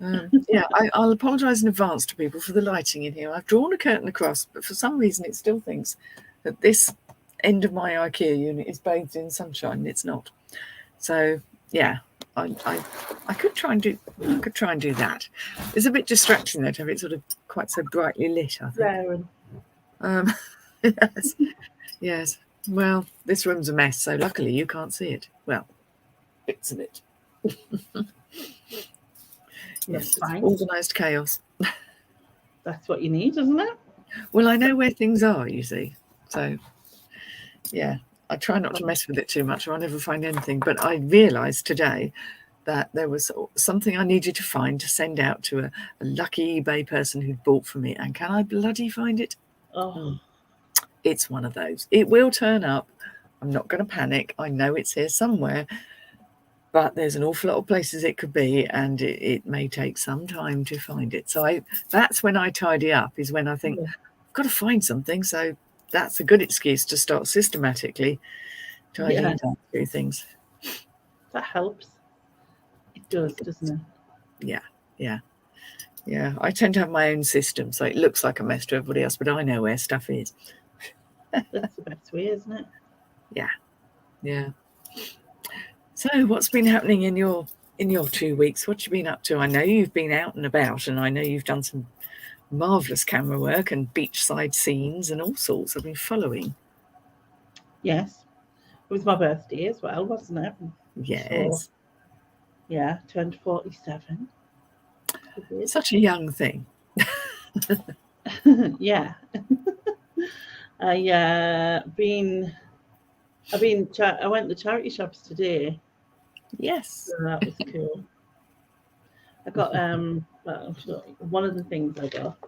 Yeah, I'll apologise in advance to people for the lighting in here. I've drawn a curtain across, but for some reason it still thinks that this end of my IKEA unit is bathed in sunshine, and it's not. So yeah, I could try and do that. It's a bit distracting though to have it sort of quite so brightly lit, I think. Yes, yes. Well, this room's a mess, so luckily you can't see it. Well, bits of it. Yes, it's organised chaos. That's what you need, isn't it? Well, I know where things are, you see. So, yeah, I try not to mess with it too much or I'll never find anything. But I realised today that there was something I needed to find to send out to a lucky eBay person who'd bought for me. And can I bloody find it? Oh. It's one of those. It will turn up. I'm not going to panic. I know it's here somewhere. But there's an awful lot of places it could be, and it may take some time to find it. So that's when I tidy up, is when I think, I've got to find something. So that's a good excuse to start systematically tidying up through things. That helps. It does, doesn't it? Yeah. I tend to have my own system, so it looks like a mess to everybody else, but I know where stuff is. That's the best way, isn't it? Yeah. So what's been happening in your 2 weeks? What have you been up to? I know you've been out and about, and I know you've done some marvellous camera work and beachside scenes and all sorts. I've been following. Yes. It was my birthday as well, wasn't it? Yes. So, turned 47. Such a young thing. Yeah. I went to charity shops today. Yes. So that was cool. I got one of the things I got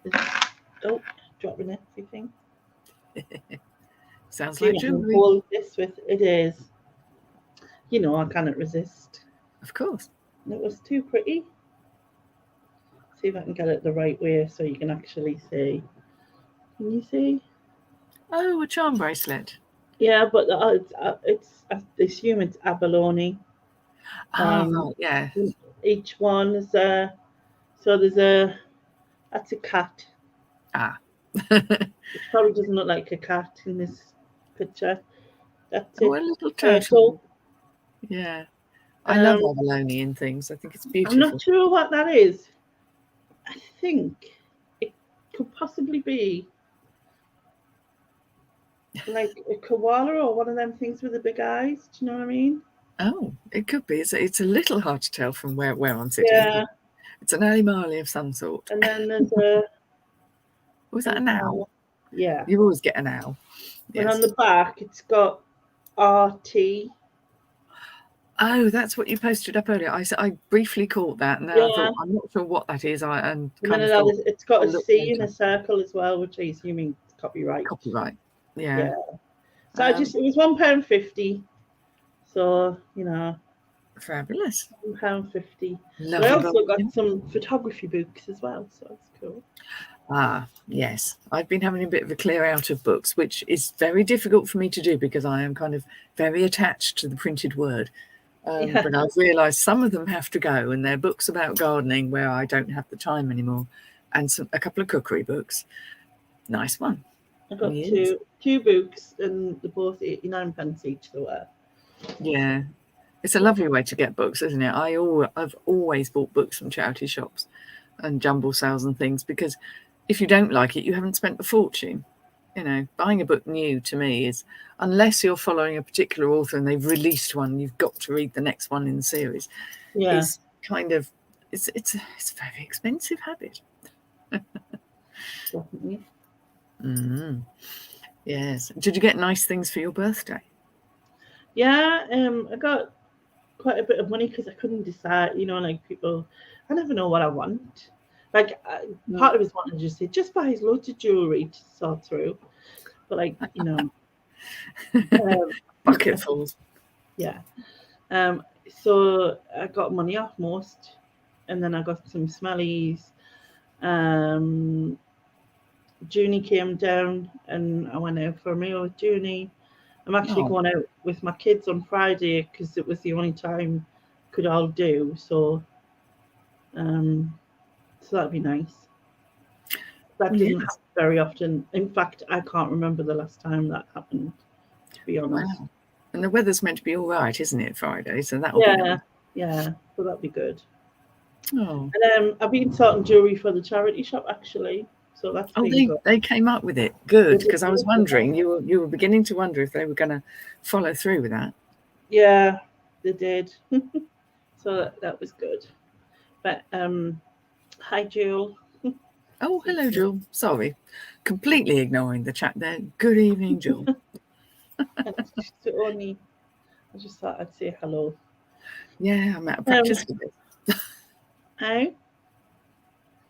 is dropping everything. Sounds like jewelry. Hold this with it is. I cannot resist. Of course. And it was too pretty. See if I can get it the right way so you can actually see. Can you see? Oh, a charm bracelet. Yeah, but it's I assume it's abalone. Yeah. Each one is so there's that's a cat. It probably doesn't look like a cat in this picture. That's a little turtle. Yeah. I love abalone and things. I think it's beautiful. I'm not sure what that is. I think it could possibly be like a koala or one of them things with the big eyes. Do you know what I mean? Oh, it could be. It's a little hard to tell from where I'm sitting. Yeah. It's an animal of some sort. And then there's a... Was that an owl? Yeah. You always get an owl. And on the back, it's got RT. Oh, that's what you posted up earlier. I briefly caught that, and I thought, I'm not sure what that is. It's got a C in a circle as well, which I assume means copyright. Copyright, yeah. So it was £1.50. So fabulous. £1.50. I also got some photography books as well, so that's cool. Yes. I've been having a bit of a clear out of books, which is very difficult for me to do because I am kind of very attached to the printed word. But I've realised some of them have to go, and they're books about gardening where I don't have the time anymore, and a couple of cookery books. Nice one. I got two books, and they're both 89p each. They were. Yeah, it's a lovely way to get books, isn't it? I've always bought books from charity shops and jumble sales and things, because if you don't like it, you haven't spent a fortune. Buying a book new to me is, unless you're following a particular author and they've released one, you've got to read the next one in the series. Yeah, it's kind of it's a very expensive habit. Definitely. Yes. Did you get nice things for your birthday? Yeah, I got quite a bit of money because I couldn't decide. Like people, I never know what I want. Like part of us wanted to just buy loads of jewelry to sort through, but bucketfuls. Yeah. So I got money off most, and then I got some smellies. Junie came down, and I went out for a meal with Junie. I'm actually going out with my kids on Friday because it was the only time could all do. So So that'd be nice. That Well, doesn't yes. happen very often. In fact, I can't remember the last time that happened, to be honest. Wow. And the weather's meant to be all right, isn't it, Friday? So that'll be Yeah, nice. yeah. So that'd be good. Oh, And I've been sorting jewellery for the charity shop actually, so that's oh, been good. they came up with it. Good, They did because I was good, yeah. wondering, you were beginning to wonder if they were going to follow through with that. Yeah, they did. So that was good. But hi, Jewel. Oh, hello, Jill. Sorry, completely ignoring the chat there. Good evening, Jill. And it's only I just thought I'd say hello. Yeah, I'm out of Um, practice with it. how?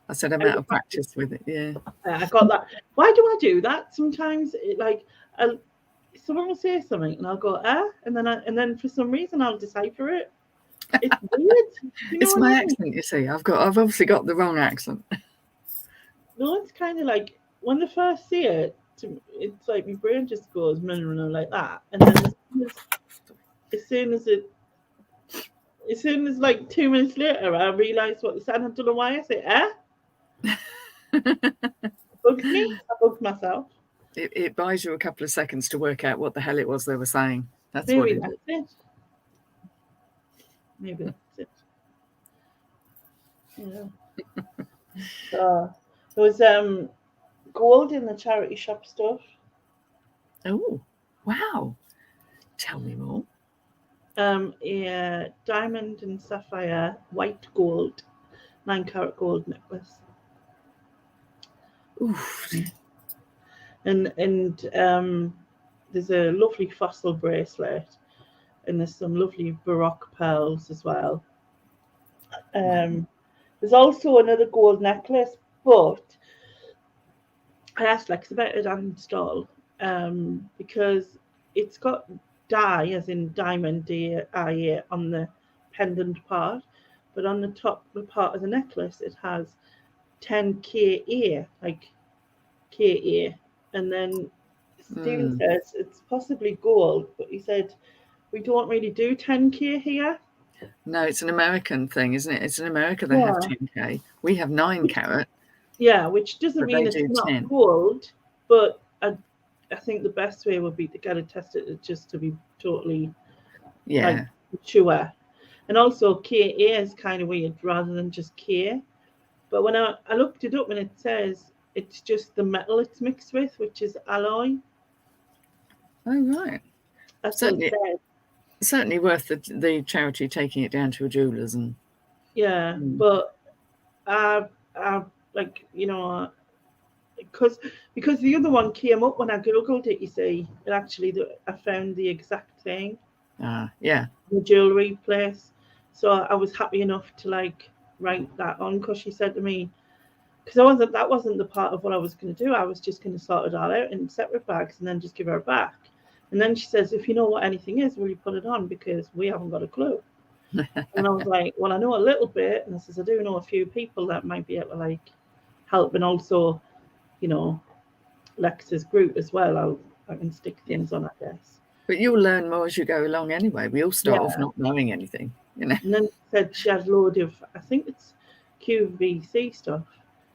I said I'm How out you of practice? practice with it. Yeah. I got that. Why do I do that? Sometimes, I, someone will say something, and I'll go, and then for some reason I'll decipher it. It's weird. You know It's what my I mean? accent, you see. I've obviously got the wrong accent. No, it's kind of like when I first see it, it's like my brain just goes like that, and then as soon as it, as soon as like 2 minutes later, I realise what they said. I don't know why I say bugs me. I bugged myself. It buys you a couple of seconds to work out what the hell it was they were saying. That's what Maybe it that's is. it. Maybe that's it. Yeah. So there was gold in the charity shop stuff. Oh, wow. Tell me more. A diamond and sapphire white gold 9 carat gold necklace. Oof. And there's a lovely fossil bracelet, and there's some lovely baroque pearls as well. Wow. There's also another gold necklace, but I asked Lex about it on install, because it's got dye, as in diamond DIA, on the pendant part, but on the top the part of the necklace it has 10 KA, like KA, and then Stephen Mm. says it's possibly gold, but he said we don't really do 10K here. No, it's an American thing, isn't it? It's in America they have Yeah, 10K. We have 9 carat, yeah, which doesn't but they mean it's do not 10. gold, but I think the best way would be to get it tested just to be totally like Yeah. sure. And also KA is kind of weird rather than just K. But when I looked it up and it says it's just the metal it's mixed with, which is alloy. Oh, right. That's what it Certainly, says. certainly worth the charity taking it down to a jeweller's and. Yeah, Mm. but I like because the other one came up when I googled it. You see, it actually I found the exact thing, Yeah. the jewelry place. So I was happy enough to like write that on because she said to me, because that wasn't the part of what I was going to do. I was just going to sort it all out in separate bags and then just give her back. And then she says, if you know what anything is, will you put it on? Because we haven't got a clue. And I was like, well, I know a little bit. And I says, I do know a few people that might be able to like help. And also, you know, Lex's group as well. I can stick Yeah. things on, I guess. But you'll learn more as you go along anyway. We all start off Yeah. not knowing anything, you know. And then said she had a load of, I think it's QVC stuff.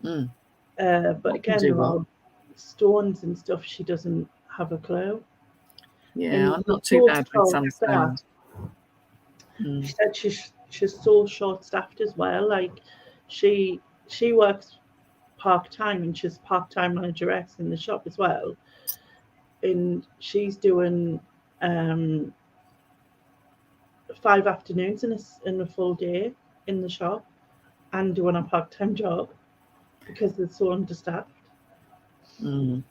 Mm. But That can again, do they're well. all stones and stuff. She doesn't have a clue. Yeah, And I'm she's not too so bad with short some staffed. stones. Mm. She said she's so short staffed as well. Like she works part time and she's part time manageress in the shop as well. And she's doing um 5 afternoons in a full day in the shop and doing a part time job because they're so understaffed. Mm.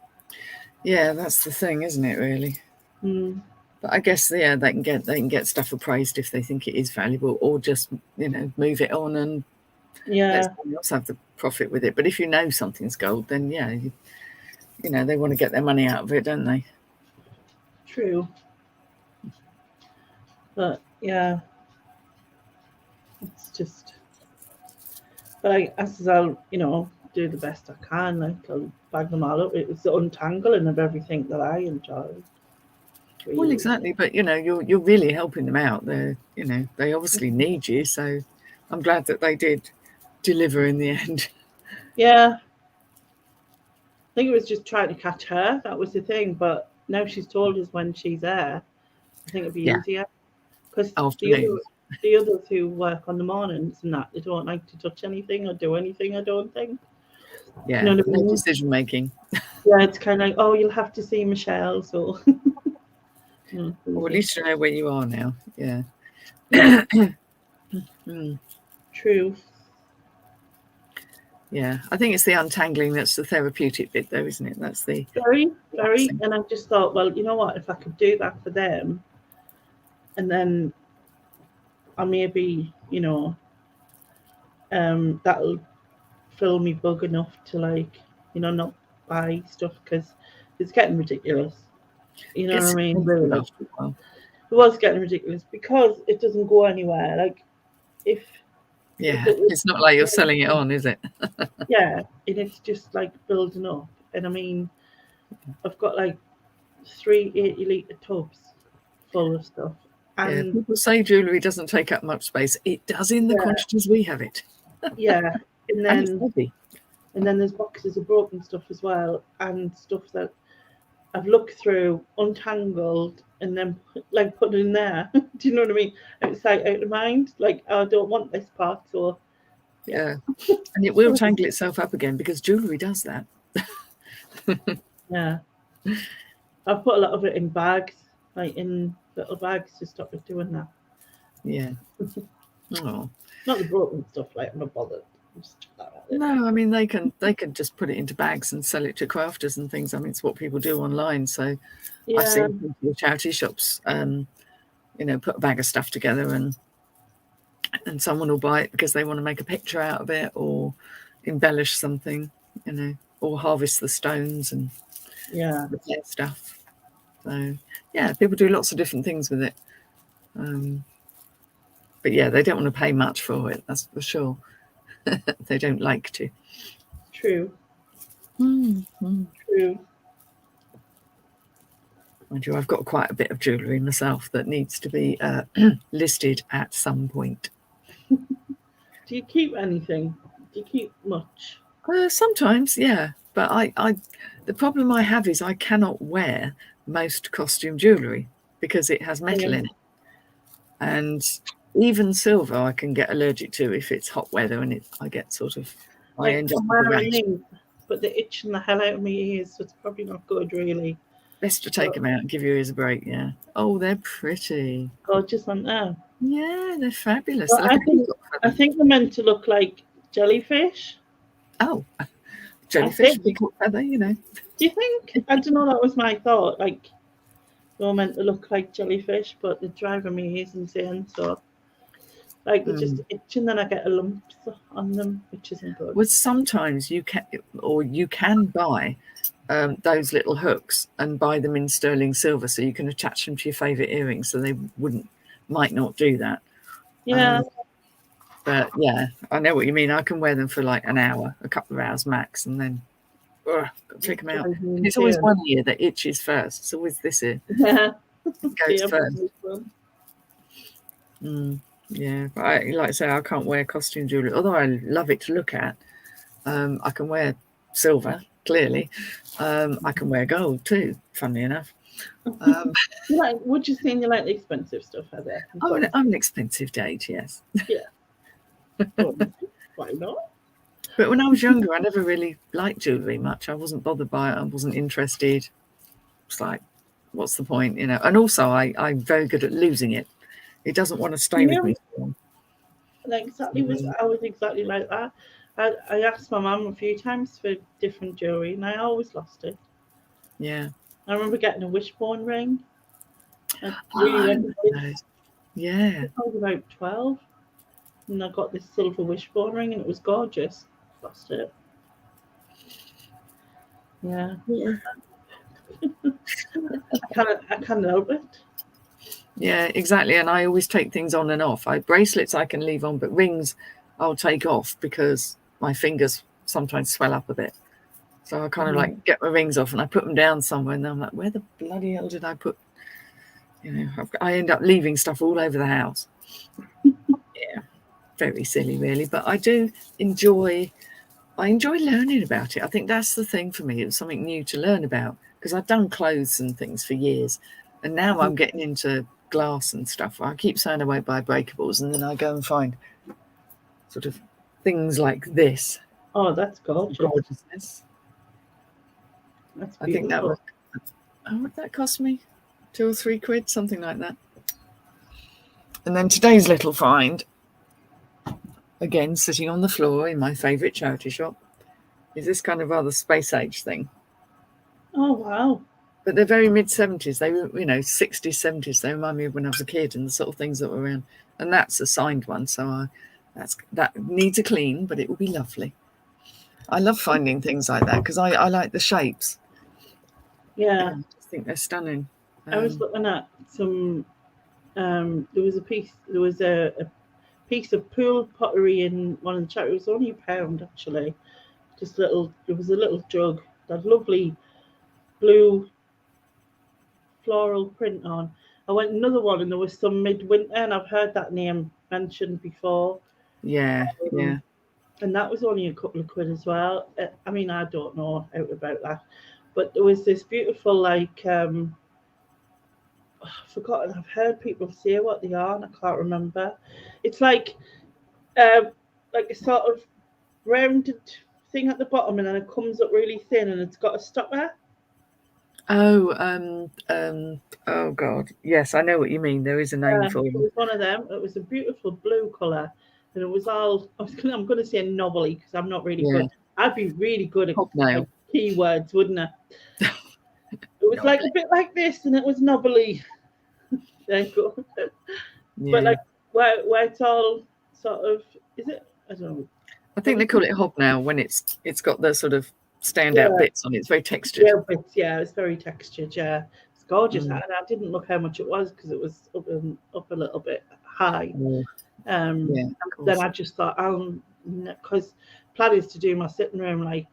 Yeah, that's the thing, isn't it? Really. Mm. But I guess they can get stuff appraised if they think it is valuable, or just move it on and let Yeah, someone else have the profit with it. But if you know something's gold, then yeah, they want to get their money out of it, don't they? true. But yeah, it's just. But I says I'll do the best I can. Like I'll bag them all up. It was the untangling of everything that I enjoyed. Well, Really. exactly. But you're really helping them out. They obviously need you, so I'm glad that they did. deliver in the end. Yeah. I think it was just trying to catch her. That was the thing. But now she's told us when she's there. I think it'd be Yeah, easier because afternoons. the others who work on the mornings and that they don't like to touch anything or do anything. I don't think. Yeah, You know what I no mean? decision making. Yeah, it's kind of like, oh, you'll have to see Michelle. So, Or at least you know where you are now. Yeah. yeah, Mm. true. Yeah, I think it's the untangling that's the therapeutic bit, though, isn't it? That's the Very, very. relaxing. And I just thought, well, you know what? If I could do that for them, and then I maybe, that'll fill me bug enough to like, not buy stuff because it's getting ridiculous. You know what I It's mean? expensive Really, after a while. it was getting ridiculous because it doesn't go anywhere. Like if Yeah, it was, it's not like you're selling it on, is it? yeah, and it's just like building up. And I mean, I've got like 3 80-litre tubs full of stuff, Yeah, and people say jewellery doesn't take up much space. It does in the yeah, quantities we have it. yeah, and And it's then heavy. there's boxes of broken stuff as well, and stuff that I've looked through, untangled, and then like put it in there. Do you know what I mean? It's like out of mind. Like I don't want this part, so yeah. Yeah. And it will tangle itself up again because jewellery does that. Yeah, I've put a lot of it in bags, like in little bags, to stop it doing that. Yeah. Oh. Not the broken stuff. Like I'm not bothered. Just that out there. No, I mean they can just put it into bags and sell it to crafters and things. I mean it's what people do online. So I've Yeah, seen people in charity shops, put a bag of stuff together and someone will buy it because they want to make a picture out of it or embellish something, or harvest the stones and yeah, repair stuff. So yeah, people do lots of different things with it. But yeah, they don't want to pay much for it, that's for sure. They don't like to. true, Mm-hmm. true. Mind you, I've got quite a bit of jewellery myself that needs to be listed at some point. Do you keep anything? Do you keep much? Sometimes, yeah. But the problem I have is I cannot wear most costume jewellery because it has metal in it. And even silver I can get allergic to if it's hot weather and I get sort of, I end up with a rash. But they're itching the hell out of my ears, so it's probably not good, really. Best to take them out and give your ears a break, yeah. Oh, they're pretty. Gorgeous, aren't they? Yeah, they're fabulous. Well, I think they're meant to look like jellyfish. Oh, jellyfish, peacock feather, Do you think? I don't know, that was my thought. Like, they were meant to look like jellyfish, but they're driving me ears insane, so... Like, they're just itching, then I get a lump on them, which isn't good. Well, sometimes you can buy those little hooks and buy them in sterling silver so you can attach them to your favourite earrings so they might not do that. Yeah. But yeah, I know what you mean. I can wear them for like an hour, a couple of hours max, and then got to take them out. And it's always one ear that itches first. It's always this ear. Yeah. Goes first. Yeah, but like I say, I can't wear costume jewellery, although I love it to look at. I can wear silver, clearly. I can wear gold too, funnily enough. Would you say you like the expensive stuff, Heather? I'm an expensive date, yes. Yeah. Why not? But when I was younger, I never really liked jewellery much. I wasn't bothered by it. I wasn't interested. It's like, what's the point, And also, I'm very good at losing it. It doesn't want to stay with me. I was exactly like that. I asked my mum a few times for different jewellery, and I always lost it. Yeah. I remember getting a wishbone ring. Yeah. I was about 12, and I got this silver wishbone ring, and it was gorgeous. Lost it. Yeah. I can't help it. Yeah, exactly. And I always take things on and off. Bracelets I can leave on, but rings I'll take off because my fingers sometimes swell up a bit. So I kind of like get my rings off and I put them down somewhere, and then I'm like, where the bloody hell did I put? I end up leaving stuff all over the house. Yeah. very silly, really. But I do enjoy. I enjoy learning about it. I think that's the thing for me. It was something new to learn about because I've done clothes and things for years, and now I'm getting into glass and stuff. I keep saying I won't buy breakables, and then I go and find sort of things like this. Oh, that's gorgeous. Gorgeousness. That's I think that beautiful. would. Oh, would that cost me £2 or £3, something like that. And then today's little find, again sitting on the floor in my favourite charity shop, is this kind of rather space age thing. Oh, wow. But they're very mid-70s. They were, 60s, 70s. They remind me of when I was a kid and the sort of things that were around. And that's a signed one, so that needs a clean, but it will be lovely. I love finding things like that because I like the shapes. Yeah. I just think they're stunning. I was looking at some. There was a piece of pool pottery in one of the charities. It was only £1 actually. Just little. It was a little jug. That lovely blue floral print on. I went another one, and there was some midwinter, and I've heard that name mentioned before. Yeah. And that was only a couple of quid as well. I mean, I don't know out about that, but there was this beautiful I've forgotten. I've heard people say what they are, and I can't remember. It's like a sort of rounded thing at the bottom, and then it comes up really thin, and it's got a stopper. Oh, oh God, yes, I know what you mean. There is a name for It them. was one of them. It was a beautiful blue colour, and it was all. I'm going to say knobbly because I'm not really good. I'd be really good at Hobnail. Keywords, wouldn't I? It was like a bit like this, and it was knobbly. There you go. Yeah. But where it's all sort of, is it? I don't know. I think they call it hobnail when it's got the sort of standout bits on it. It's very textured. Yeah, it's very textured. Yeah, it's gorgeous. And I didn't look how much it was because it was up a little bit high. Then I just thought, because plan is to do my sitting room like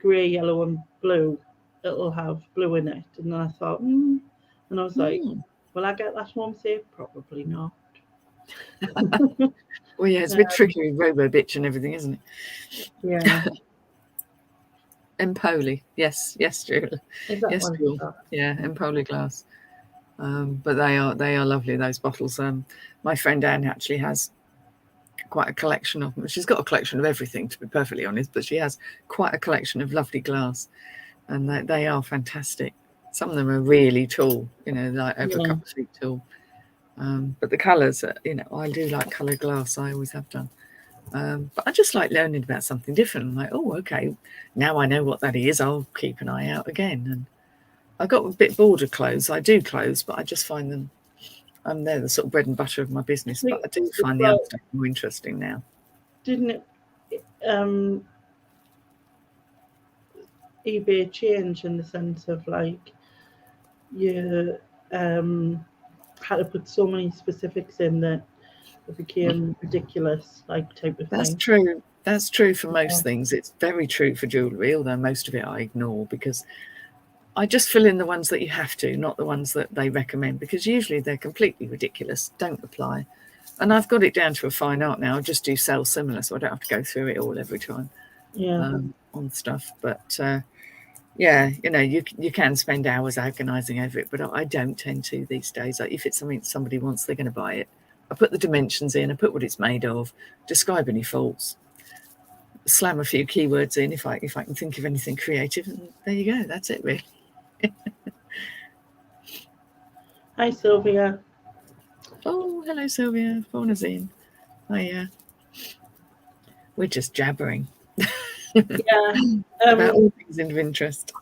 grey, yellow, and blue. It'll have blue in it, and then I thought, and I was like, will I get that home safe? Probably not. Well, yeah, it's a bit tricky with Robo Bitch and everything, isn't it? Yeah. Empoli, yes, Julie. Yes, Julie. Yeah, Empoli glass. But they are lovely, those bottles. My friend Anne actually has quite a collection of them. She's got a collection of everything, to be perfectly honest, but she has quite a collection of lovely glass, and they are fantastic. Some of them are really tall, like over a couple of feet tall. But the colours, I do like coloured glass. I always have done. But I just like learning about something different. I'm like, oh, okay, now I know what that is. I'll keep an eye out again. And I got a bit bored of clothes. I do clothes, but I just find them. They're the sort of bread and butter of my business. But I do find the other stuff more interesting now. Didn't it? eBay change in the sense of like you had to put so many specifics in that it became ridiculous, like type of That's thing. true. That's true for most things. It's very true for jewellery, although most of it I ignore because I just fill in the ones that you have to, not the ones that they recommend, because usually they're completely ridiculous, don't apply. And I've got it down to a fine art now. I just do sell similar, so I don't have to go through it all every time on stuff. But yeah, you can spend hours agonising over it, but I don't tend to these days. Like if it's something somebody wants, they're going to buy it. I put the dimensions in, I put what it's made of, describe any faults, slam a few keywords in if I can think of anything creative, and there you go. That's it, really. Hi, Sylvia. Oh, hello, Sylvia. Fawnazine. Hiya. We're just jabbering. Yeah. About all things of interest.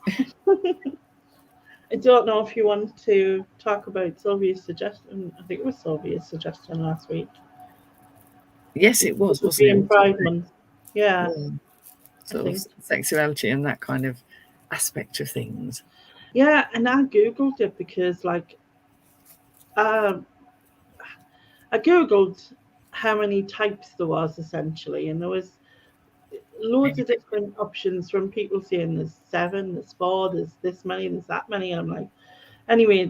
I don't know if you want to talk about Sylvia's suggestion. I think it was Sylvia's suggestion last week. Yes, it was, wasn't it? Pride Month. Yeah. Sort of sexuality and that kind of aspect of things. Yeah, and I Googled it because, like, I Googled how many types there was, essentially, and there was loads of different options from people saying there's 7, there's 4, there's this many, there's that many, and I'm like, anyway,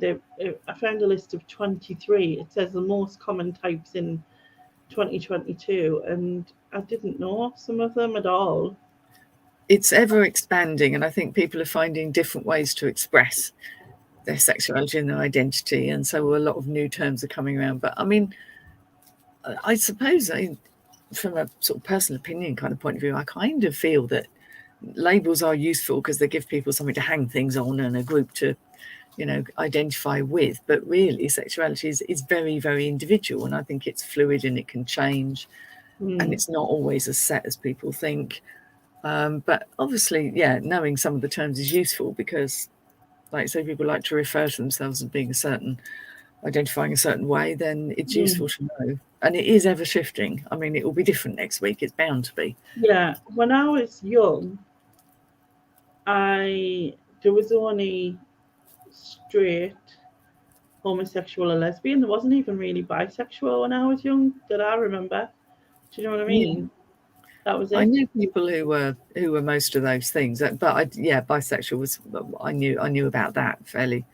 I found a list of 23. It says the most common types in 2022, and I didn't know some of them at all. It's ever expanding, and I think people are finding different ways to express their sexuality and their identity, and so a lot of new terms are coming around. But I mean, I suppose from a sort of personal opinion kind of point of view, I kind of feel that labels are useful because they give people something to hang things on and a group to, identify with. But really, sexuality is very, very individual, and I think it's fluid and it can change, and it's not always as set as people think. But obviously, knowing some of the terms is useful because, like I say, people like to refer to themselves as being identifying a certain way, then it's useful to know. And it is ever shifting. I mean, it will be different next week. It's bound to be. Yeah, when I was young, there was only straight, homosexual, or lesbian. There wasn't even really bisexual when I was young that I remember. Do you know what I mean? Yeah. That was it. I knew people who were most of those things, but bisexual was. I knew about that fairly.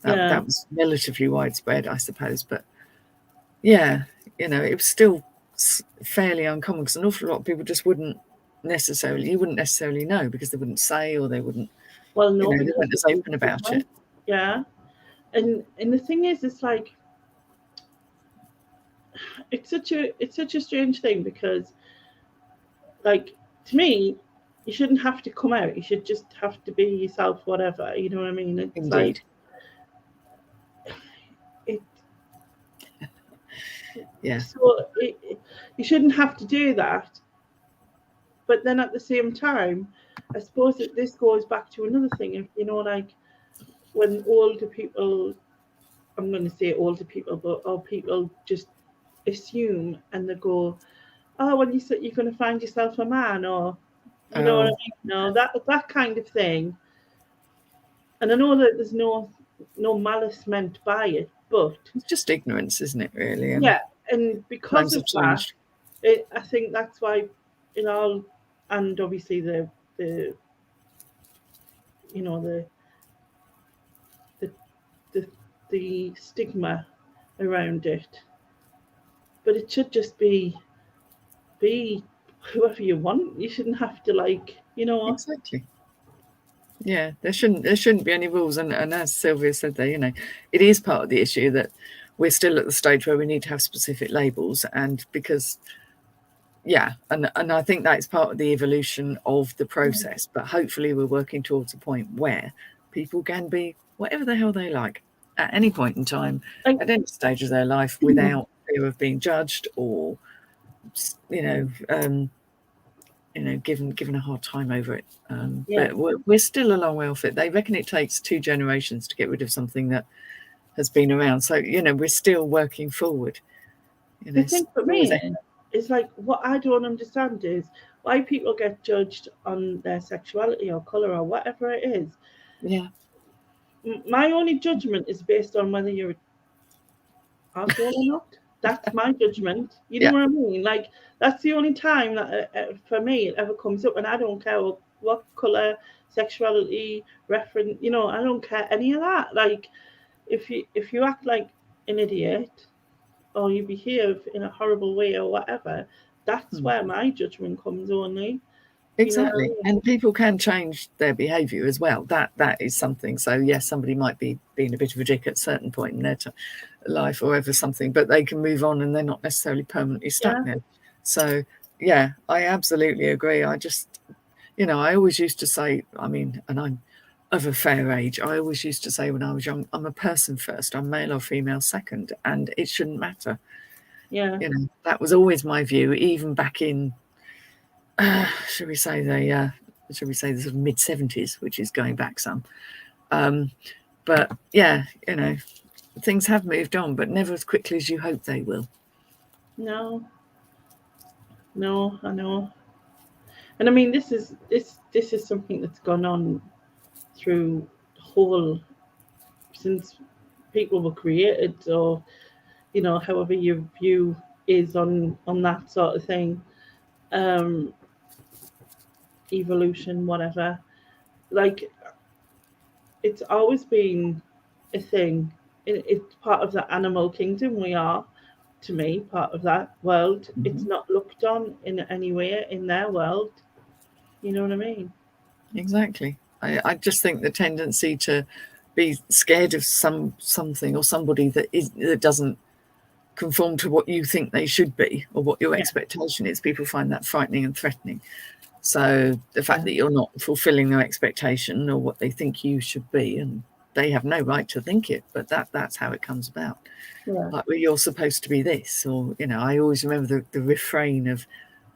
That was relatively widespread, I suppose. But yeah, it was still fairly uncommon because an awful lot of people just wouldn't necessarily know because they wouldn't say, or they wouldn't. Well, no, they weren't as open about it. Yeah, and the thing is, it's like it's such a strange thing because, like, to me, you shouldn't have to come out. You should just have to be yourself, whatever. You know what I mean? It's Indeed. Yeah. So you shouldn't have to do that. But then at the same time, I suppose that this goes back to another thing. Like when older people, I'm going to say older people, or people just assume and they go, oh, when you're going to find yourself a man, or you know what I mean? No, that kind of thing. And I know that there's no malice meant by it, but it's just ignorance, isn't it? Really? And because of that, I think that's why and obviously the the stigma around it. But it should just be whoever you want. You shouldn't have to Exactly. Yeah, there shouldn't be any rules, and as Sylvia said there, it is part of the issue that we're still at the stage where we need to have specific labels, and because and I think that's part of the evolution of the process. But hopefully we're working towards a point where people can be whatever the hell they like at any point in time, at any stage of their life, without fear of being judged or given a hard time over it. But we're still a long way off it. They reckon it takes 2 generations to get rid of something that has been around. So, we're still working forward. The thing for me is like, what I don't understand is why people get judged on their sexuality or colour or whatever it is. Yeah. My only judgment is based on whether you're arsehole or not. That's my judgment. You know what I mean? Like, that's the only time that for me it ever comes up, and I don't care what colour, sexuality, reference. I don't care any of that. Like, if you act like an idiot or you behave in a horrible way or whatever, that's where my judgment comes only. Exactly. And people can change their behaviour as well. That is something. So yes, somebody might be being a bit of a dick at a certain point in their life or ever something, but they can move on and they're not necessarily permanently stuck there. So I absolutely agree. I just, I always used to say, and I'm of a fair age, I always used to say when I was young, I'm a person first, I'm male or female second, and it shouldn't matter. Yeah. That was always my view, even back in should we say the sort of mid-70s, which is going back some. But things have moved on, but never as quickly as you hope they will. No, I know. And I mean, this is something that's gone on through the whole, since people were created, or however your view is on that sort of thing. Evolution, whatever. Like, it's always been a thing. It's part of the animal kingdom we are, to me, part of that world. It's Mhm. not looked on in any way in their world. You know what I mean? Exactly. I just think the tendency to be scared of something or somebody that doesn't conform to what you think they should be or what your Yeah, expectation is, people find that frightening and threatening. So the fact yeah, that you're not fulfilling their expectation or what they think you should be, and they have no right to think it, but that's how it comes about. yeah, Like, well, you're supposed to be this, or I always remember the refrain of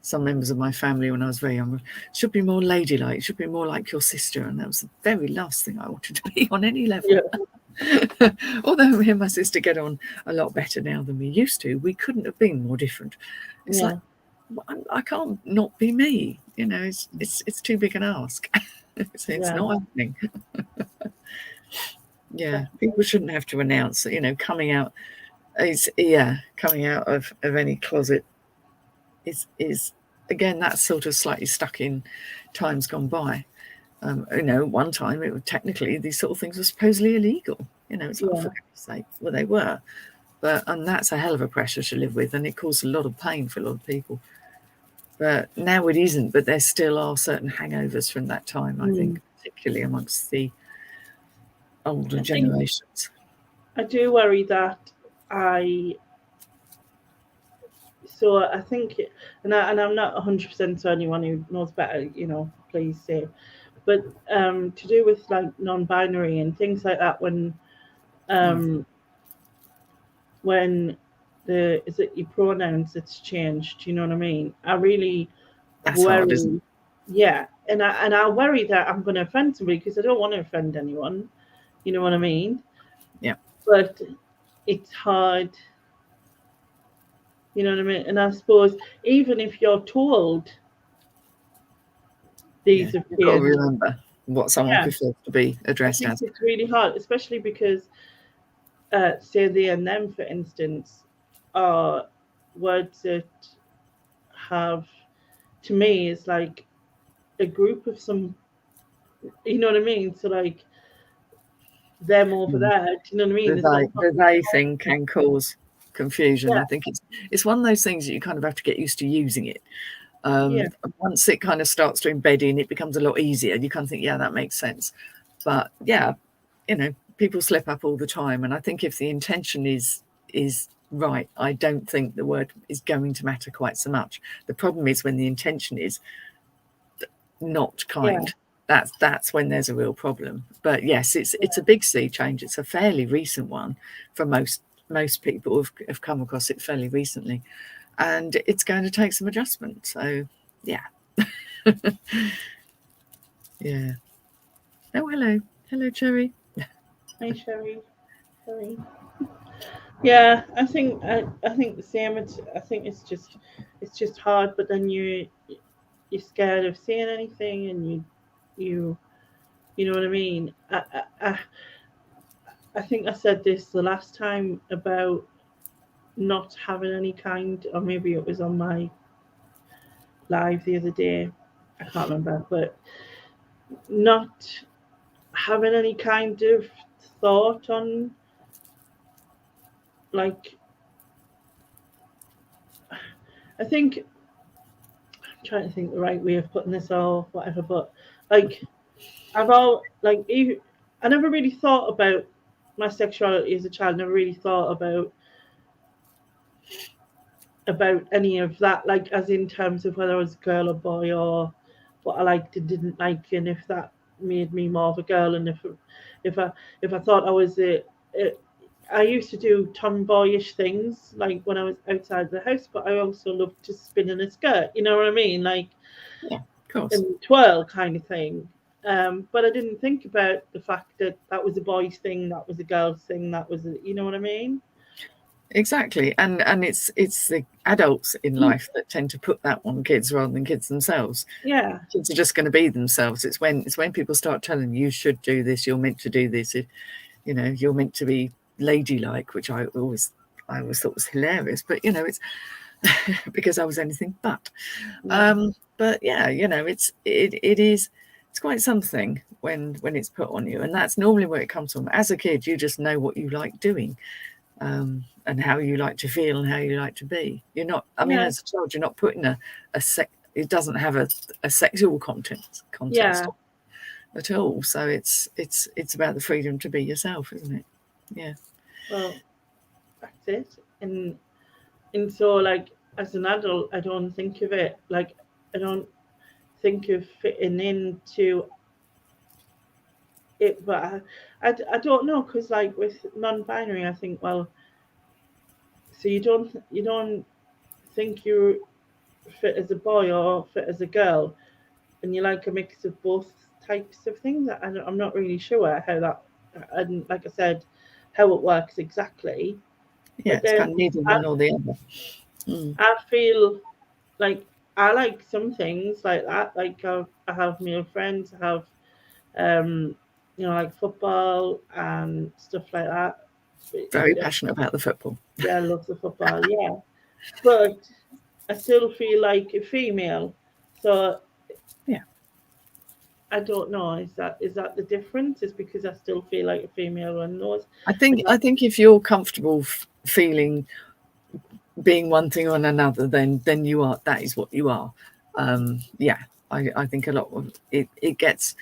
some members of my family when I was very young: should be more ladylike, should be more like your sister. And that was the very last thing I wanted to be on any level. yeah, Although me and my sister get on a lot better now than we used to, we couldn't have been more different. It's like, yeah, I can't not be me. It's too big an ask. It's yeah, not happening. Yeah, definitely. people shouldn't have to announce that, coming out coming out of any closet is again, that's sort of slightly stuck in times gone by. One time it was technically, these sort of things were supposedly illegal. It's like, Yeah, for goodness sake, well, they were, and that's a hell of a pressure to live with, and it caused a lot of pain for a lot of people. But now it isn't, but there still are certain hangovers from that time, I mm. think, particularly amongst the older I think generations. I do worry that I. So I think, and I'm not 100% so anyone who knows better, please say. But to do with like non-binary and things like that, Mm, um, when the is it your pronouns that's changed, you know what I mean? I really that's hard, isn't worry, yeah, and I worry that I'm going to offend somebody because I don't want to offend anyone, you know what I mean? it? Yeah. But it's hard, you know what I mean? And I suppose even if you're told Yeah, these have you've got to changed, remember what someone yeah, prefers to be I addressed think as. it's really hard, especially because say they and them, for instance, are words that have, to me, is like a group of some, you know what I mean? So like them over Mm. there, do you know what I mean? The It's not they the something they that, thing can cause confusion. yeah, I think it's one of those things that you kind of have to get used to using it. yeah, Once it kind of starts to embed in, it becomes a lot easier. You kind of think, yeah, that makes sense. But yeah, people slip up all the time, and I think if the intention is right, I don't think the word is going to matter quite so much. The problem is when the intention is not yeah, kind. That's when there's a real problem. But yes, it's yeah, a big sea change. It's a fairly recent one for most people have come across it fairly recently, and it's going to take some adjustment. So yeah. Yeah. Oh, hello, Cherry. hi Sherry, Sherry. Yeah, I think the same. I think it's just hard, but then you're scared of saying anything, and you you know what I mean. I think I said this the last time about not having any kind, or maybe it was on my live the other day. I can't remember, but not having any kind of thought on, like, I think I'm trying to think the right way of putting this or whatever, but like I've all like even, I never really thought about my sexuality as a child. Never really thought about any of that, like as in terms of whether I was a girl or boy, or what I liked and didn't like, and if that made me more of a girl, and if I if I thought I was a I used to do tomboyish things like when I was outside the house, but I also loved to spin in a skirt. You know what I mean? Like Yeah, of course. and twirl kind of thing. But I didn't think about the fact that that was a boy's thing, that was a girl's thing, that was a, you know what I mean? Exactly. And it's the adults in life that tend to put that on kids rather than kids themselves. Yeah, Kids are just going to be themselves. It's when people start telling you should do this, you're meant to do this, if you're meant to be ladylike, which I always thought was hilarious. But it's because I was anything but. yeah, But yeah, it's quite something when it's put on you, and that's normally where it comes from. As a kid, you just know what you like doing, and how you like to feel and how you like to be. You're not, I mean, Yeah. as a child, you're not putting it doesn't have a sexual context Yeah. at all. So it's about the freedom to be yourself, isn't it? Yeah. Well, that's it. And so, like, as an adult, I don't think of it like, I don't think of fitting into it, but I don't know, because like with non-binary, I think, well, so you don't think you fit as a boy or fit as a girl, and you like a mix of both types of things. I'm not really sure how that, and like I said, how it works exactly. Yeah, But it's then kind of neither I, one or the other. Mm. I feel like I like some things like that. Like I have male friends, I have um, like football and stuff like that. Very passionate about the football. Yeah, I love the football. Yeah, but I still feel like a female. So Yeah. I don't know. Is that the difference? Is because I still feel like a female and knows. I think if you're comfortable feeling being one thing or another, then you are. That is what you are. Yeah, I think a lot of it gets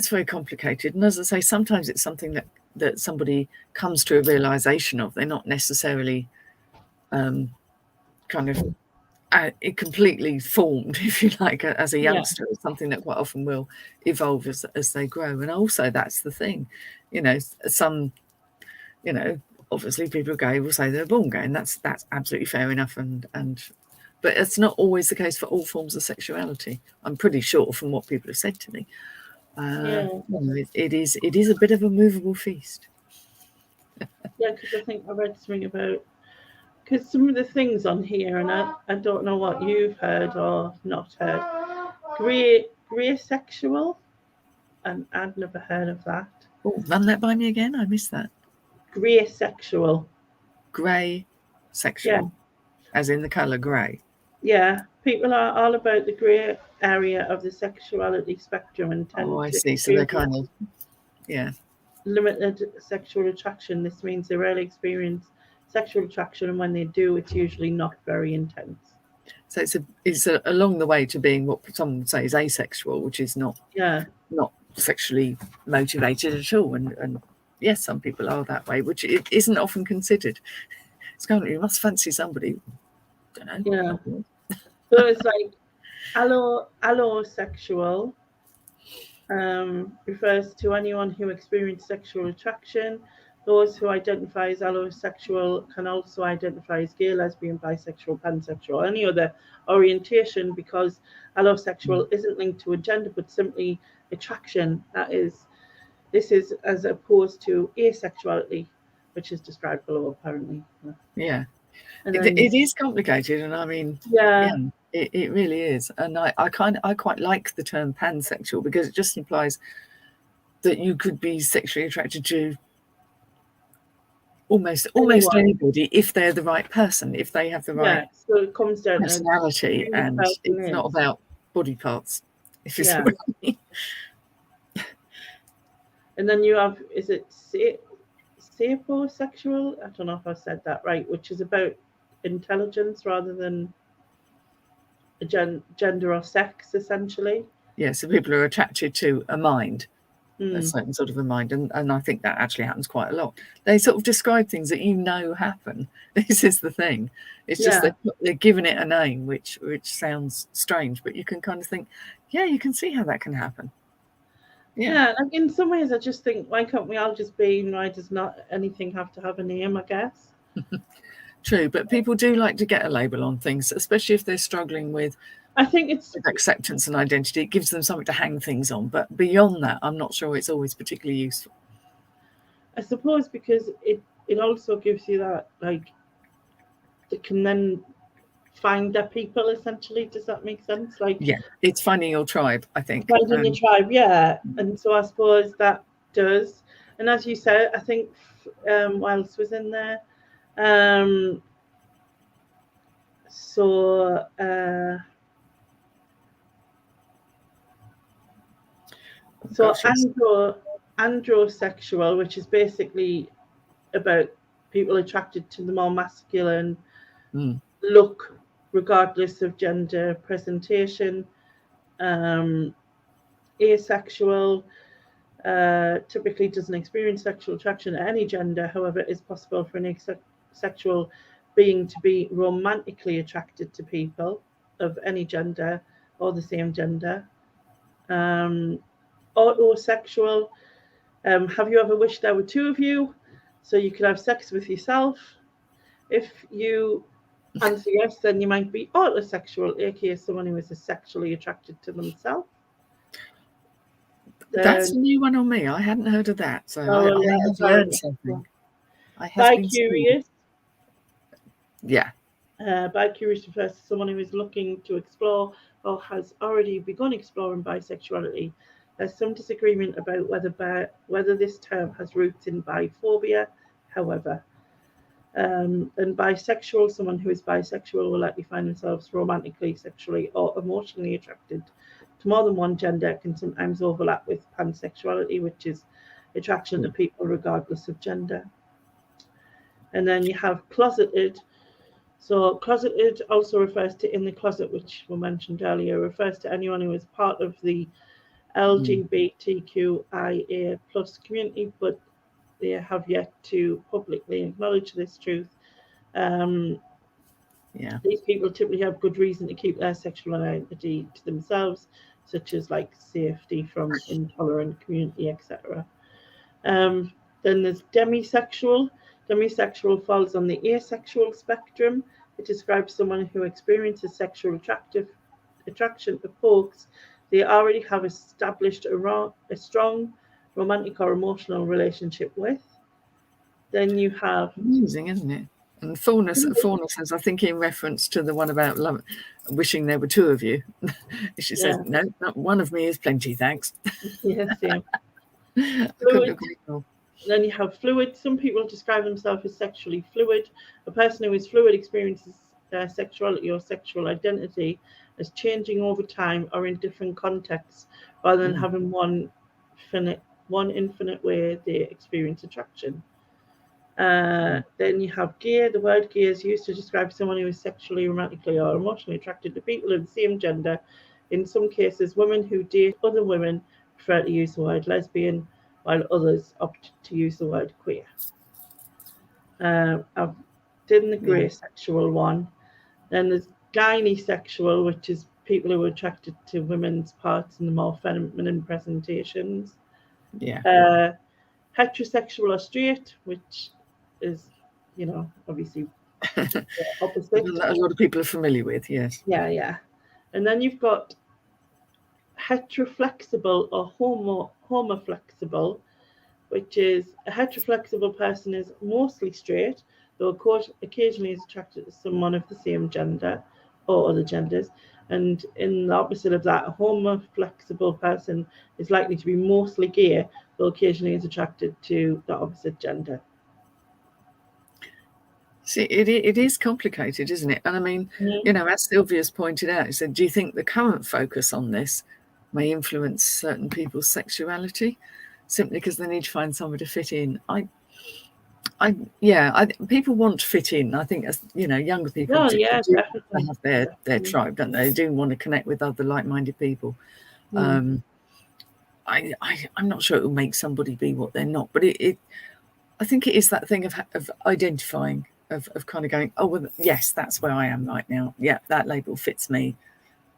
very complicated. And as I say, sometimes it's something that somebody comes to a realization of. They're not necessarily kind of it completely formed, if you like, as a Yeah, youngster. It's something that quite often will evolve as they grow. And also, that's the thing, some, obviously people gay will say they're born gay, and that's absolutely fair enough. But it's not always the case for all forms of sexuality. I'm pretty sure from what people have said to me. yeah, It is a bit of a movable feast. yeah. Because I think I read something about, because some of the things on here, and I don't know what you've heard or not heard. Grey sexual, and I've never heard of that. Oh, run that by me again. I missed that. Grey sexual. Grey Yeah, sexual, as in the colour grey. yeah. People are all about the grey area of the sexuality spectrum and Oh, tend I to see. So they're experience kind of, yeah. limited sexual attraction. This means they rarely experience sexual attraction, and when they do, it's usually not very intense. So it's along the way to being what some would say is asexual, which is not Yeah, sexually motivated at all. And yes, some people are that way, which it isn't often considered. It's kind of, you must fancy somebody. Don't know. yeah. So it's like allosexual refers to anyone who experiences sexual attraction. Those who identify as allosexual can also identify as gay, lesbian, bisexual, pansexual, any other orientation, because allosexual isn't linked to a gender but simply attraction. This is as opposed to asexuality, which is described below, apparently. Yeah. And then, It is complicated, and I mean, yeah, yeah, it really is. And I quite like the term pansexual, because it just implies that you could be sexually attracted to almost anyone. anybody if they're the right person, if they have the right Yeah, so it comes down to personality, who the and person it's not is. about body parts, if you see Yeah. what I mean. And then you have, is it sapiosexual? I don't know if I said that right, which is about intelligence rather than a gender or sex, essentially. Yeah, so people are attracted to a mind, a Mm. certain sort of a mind, and I think that actually happens quite a lot. They sort of describe things that happen. This is the thing. It's just Yeah. they're giving it a name, which sounds strange, but you can kind of think, yeah, you can see how that can happen. Yeah. Yeah, like in some ways, I just think, why can't we all just be, why does not anything have to have a name, I guess? True, but people do like to get a label on things, especially if they're struggling with I think it's, acceptance and identity. It gives them something to hang things on. But beyond that, I'm not sure it's always particularly useful. I suppose, because it also gives you that, like, it can then find their people, essentially. Does that make sense? Like, Yeah, it's finding your tribe, I think. finding your tribe, yeah. And so I suppose that does. And as you said, I think, what else was in there? Um, so so Gosh, yes. androsexual, which is basically about people attracted to the more masculine Mm. look, regardless of gender presentation. Um, Asexual typically doesn't experience sexual attraction to any gender. However, it is possible for an asexual being to be romantically attracted to people of any gender or the same gender. Um, Autosexual. Have you ever wished there were two of you so you could have sex with yourself? If you answer yes, then you might be autosexual, aka someone who is sexually attracted to themselves. That's Then, a new one on me. I hadn't heard of that, so oh I yeah, have learned apparently. something. I have been schooled. Bi-curious. Yeah. Bi-curious refers to someone who is looking to explore or has already begun exploring bisexuality. There's some disagreement about whether this term has roots in biphobia, however. And bisexual, someone who is bisexual will likely find themselves romantically, sexually, or emotionally attracted to more than one gender, can sometimes overlap with pansexuality, which is attraction to people regardless of gender. And then you have closeted. So closeted also refers to in the closet, which we mentioned earlier, refers to anyone who is part of the LGBTQIA plus community, but they have yet to publicly acknowledge this truth. Um, Yeah. These people typically have good reason to keep their sexual identity to themselves, such as like safety from intolerant community, etc. Um, then there's demisexual. Demisexual falls on the asexual spectrum. It describes someone who experiences sexual attraction to folks they already have established a strong romantic or emotional relationship with. Then you have Amusing, isn't it? And Fauna says, I think in reference to the one about love, wishing there were two of you. She says, yeah, no, not one of me is plenty, thanks. yes, yeah. I couldn't Fluid. agree more. Then you have fluid. Some people describe themselves as sexually fluid. A person who is fluid experiences their sexuality or sexual identity as changing over time or in different contexts, rather than having one infinite way they experience attraction. Then you have gay. The word gay is used to describe someone who is sexually, romantically, or emotionally attracted to people of the same gender. In some cases, women who date other women prefer to use the word lesbian, while others opt to use the word queer. I've done the grey sexual one. Then there's gynesexual, which is people who are attracted to women's parts in the more feminine presentations. Yeah. Heterosexual or straight, which is, obviously the opposite. A lot of people are familiar with, yes. Yeah, yeah. And then you've got heteroflexible or homoflexible, which is a heteroflexible person is mostly straight, though occasionally is attracted to someone of the same gender or other genders. And in the opposite of that, a homoflexible person is likely to be mostly gay, though occasionally is attracted to the opposite gender. See, it is complicated, isn't it? And I mean, as Sylvia's pointed out, he said, do you think the current focus on this may influence certain people's sexuality simply because they need to find somewhere to fit in? People want to fit in. I think, as younger people do definitely have their tribe, don't they? They do want to connect with other like-minded people. I'm not sure it will make somebody be what they're not, but I think it is that thing of identifying, of kind of going, oh, well, yes, that's where I am right now. Yeah, that label fits me.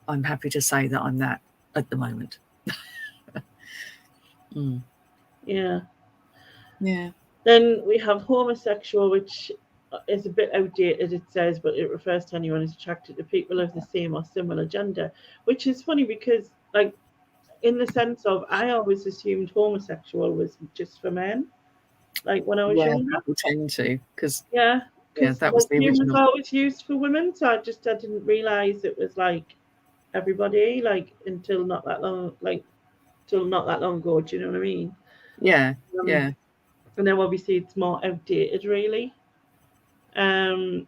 I'm happy to say that I'm that at the moment. Yeah. Yeah. Then we have homosexual, which is a bit outdated, it says, but it refers to anyone who's attracted to people of the same or similar gender, which is funny because, like, in the sense of, I always assumed homosexual was just for men, like when I was younger. People tend to, because that was the term was original. always used for women, so I didn't realize it was like everybody, like until not that long ago. Do you know what I mean? Yeah. And then obviously it's more outdated, really. Then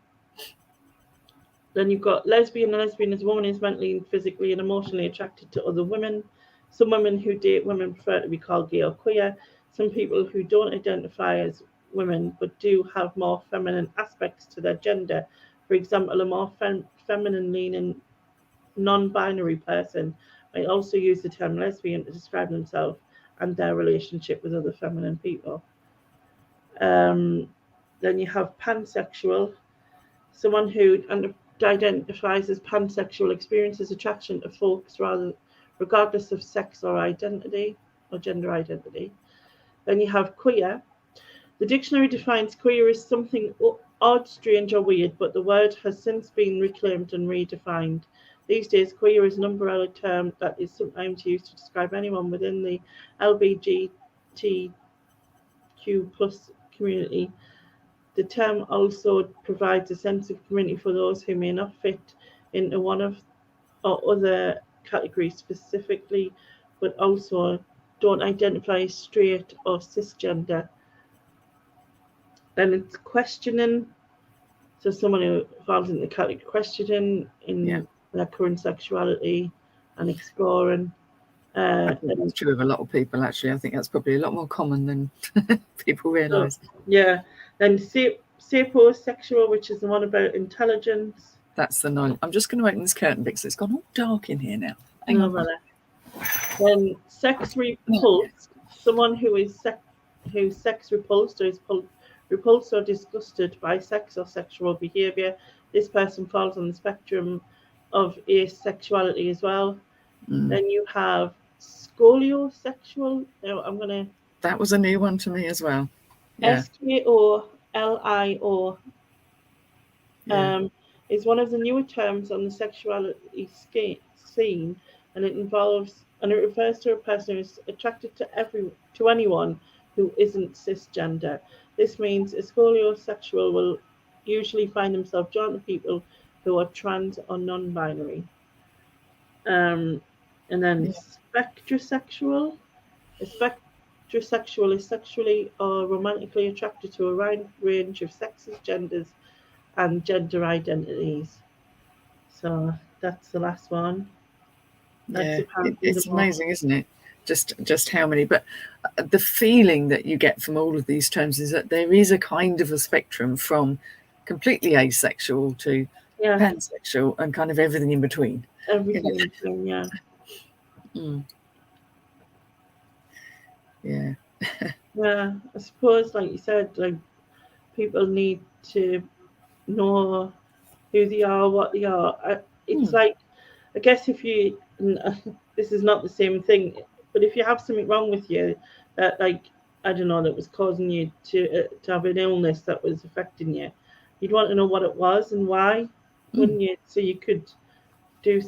you've got lesbian. A lesbian is a woman who's mentally, physically, and emotionally attracted to other women. Some women who date women prefer to be called gay or queer. Some people who don't identify as women, but do have more feminine aspects to their gender. For example, a more feminine leaning non-binary person might also use the term lesbian to describe themselves and their relationship with other feminine people. Then you have pansexual, someone who identifies as pansexual experiences attraction to folks regardless of sex or identity or gender identity. Then you have queer. The dictionary defines queer as something odd, strange, or weird, but the word has since been reclaimed and redefined. These days, queer is an umbrella term that is sometimes used to describe anyone within the LGBTQ plus community. The term also provides a sense of community for those who may not fit into one of or other categories specifically, but also don't identify as straight or cisgender. Then it's questioning, so someone who falls into the category questioning in their current sexuality and exploring. I think that's true of a lot of people, actually. I think that's probably a lot more common than people realise. Yeah. Then sapiosexual, which is the one about intelligence. That's the knowledge. I'm just going to open this curtain because it's gone all dark in here now. Hang on. Then sex repulsed, someone who's sex repulsed or is repulsed or disgusted by sex or sexual behaviour. This person falls on the spectrum of asexuality as well. Then you have scoliosexual. Now I'm gonna. That was a new one to me as well. Yeah. SKOLIO. Is one of the newer terms on the sexuality scene, and it refers to a person who is attracted to anyone who isn't cisgender. This means a scoliosexual will usually find themselves drawn to people who are trans or non-binary. And then spectrosexual. A spectrosexual is sexually or romantically attracted to a wide range of sexes, genders, and gender identities. So that's the last one. It's amazing, isn't it? Just how many, but the feeling that you get from all of these terms is that there is a kind of a spectrum from completely asexual to pansexual and kind of everything in between. Everything in between, yeah. Yeah. Yeah, I suppose, like you said, like people need to know who they are, what they are. It's like, I guess if you, this is not the same thing, but if you have something wrong with you that, like, I don't know, that was causing you to have an illness that was affecting you, you'd want to know what it was and why, wouldn't you? So you could do,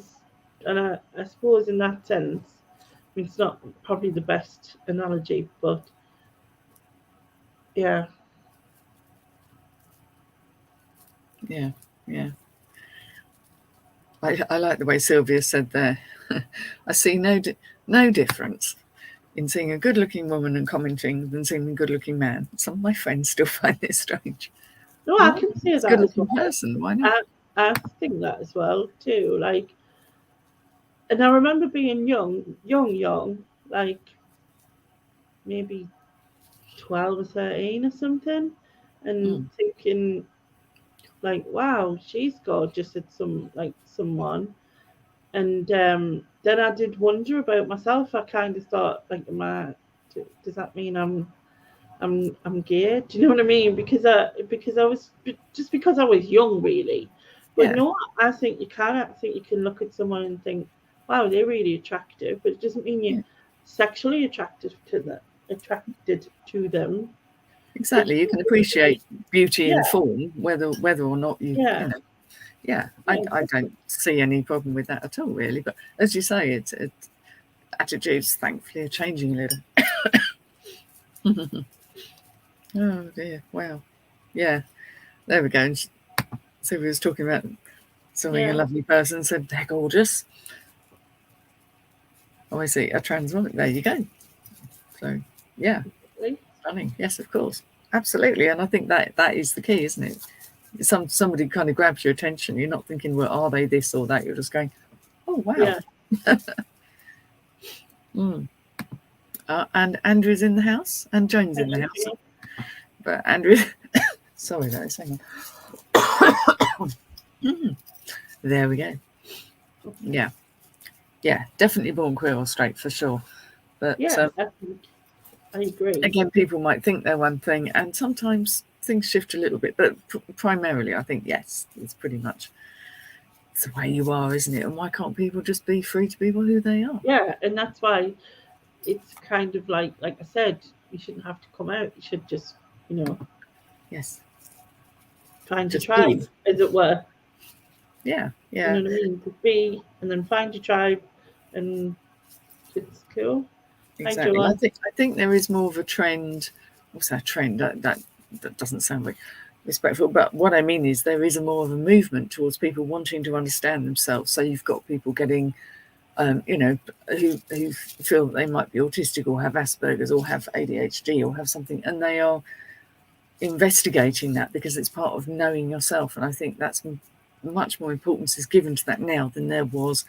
and I suppose in that sense, I mean, it's not probably the best analogy, but yeah. Yeah. I like the way Sylvia said there. I see no difference in seeing a good-looking woman and commenting than seeing a good-looking man. Some of my friends still find this strange. No, I can see that. Good-looking person. Why not? I think that as well too. Like, and I remember being young, like maybe 12 or 13 or something, and thinking, like, wow, she's gorgeous at someone. And then I did wonder about myself. I kind of thought, like, does that mean I'm gay? Do you know what I mean? Because I was because I was young, really. But no, I think you can. I think you can look at someone and think, wow, they're really attractive, but it doesn't mean you're sexually attracted to them. Exactly. You can appreciate beauty in form, whether or not you know. Yeah, I don't see any problem with that at all, really. But as you say, it's attitudes, thankfully, are changing a little. Oh dear! Wow. Yeah, there we go. So we was talking about something a lovely person said they're gorgeous. Oh, I see a trans woman. There you go. So yeah, stunning. Yes, of course, absolutely. And I think that is the key, isn't it? Somebody kind of grabs your attention. You're not thinking, well, are they this or that? You're just going, oh wow. And Andrew's in the house and Joan's in the house. But Andrew, sorry, that is hang on. There we go. Yeah, definitely born queer or straight for sure. But Yeah, I agree. again, people might think they're one thing, and sometimes things shift a little bit. But primarily, I think yes, it's pretty much it's the way you are, isn't it? And why can't people just be free to be who they are? Yeah, and that's why it's kind of like I said, you shouldn't have to come out. You should just, Yes, find your just tribe, be. as it were. Yeah. You know what I mean? Just be, and then find your tribe, and it's cool. Exactly. I think there is more of a trend. What's that trend? That doesn't sound very respectful. But what I mean is there is more of a movement towards people wanting to understand themselves. So you've got people getting, who feel that they might be autistic or have Asperger's or have ADHD or have something, and they are investigating that because it's part of knowing yourself. And I think that's much more importance is given to that now than there was